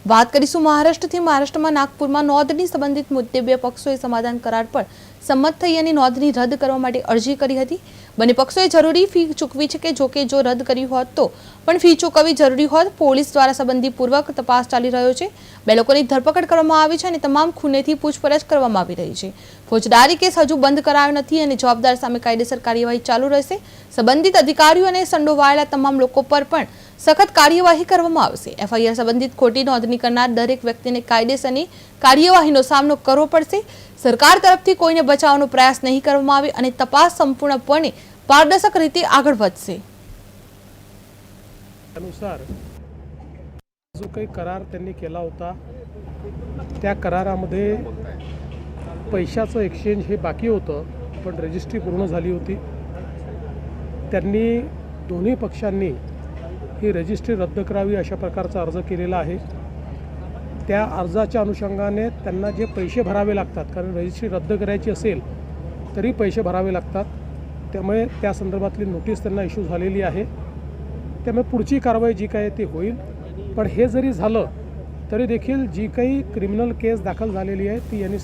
વાત કરીશું મહારાષ્ટ્રથી। મહારાષ્ટ્રમાં નાગપુરમાં નોંધણી સંબંધિત મુદ્દે બે પક્ષોએ સમાધાન કરાર પર સંમત થઈ અને નોંધણી રદ કરવા માટે અરજી કરી હતી। બંને પક્ષોએ જરૂરી ફી ચૂકવી છે કે જો રદ કરી હોત તો પણ ફી ચૂકવવી જરૂરી હોત। પોલીસ દ્વારા સંબંધીપૂર્વક તપાસ ચાલી રહ્યો છે। બે લોકોની ધરપકડ કરવામાં આવી છે અને તમામ ખૂનેથી પૂછપરછ કરવામાં આવી રહી છે। ફોજદારી કેસ હજુ બંધ કરાયો નથી અને જવાબદાર સામે કાયદેસર કાર્યવાહી ચાલુ રહેશે। સંબંધિત અધિકારીઓ અને સંડોવાયેલા તમામ લોકો પર પણ સખત કાર્યવાહી કરવામાં આવશે। એફઆઈઆર સંબંધિત ખોટી નોંધણી કરનાર દરેક વ્યક્તિને કાયદેસરની કાર્યવાહીનો સામનો કરવો પડશે। સરકાર તરફથી કોઈને બચાવવાનો પ્રયાસ નહીં કરવામાં આવે અને તપાસ સંપૂર્ણપણે પારદર્શક રીતે આગળ વધશે। अनुसार जो काही करार त्यांनी केला होता त्या करारामध्ये पैशाचं एक्सचेंज हे बाकी होतं, पण रजिस्ट्री पूर्ण झाली होती। त्यांनी दोन्ही पक्षांनी ही रजिस्ट्री रद्द करावी अशा प्रकारचा अर्ज केलेला आहे। त्या अर्जाच्या अनुषंगाने त्यांना जे पैसे भरावे लागतात, कारण रजिस्ट्री रद्द करायची असेल तरी पैसे भरावे लागतात, त्यामुळे त्या संदर्भातली नोटीस त्यांना इश्यू झालेली आहे। त्यामुळे पुढची कारवाई जी काय ती होईल। पण हे जरी झालं तरी देखील जी काही क्रिमिनल केस दाखल झालेली आहे ती यांनी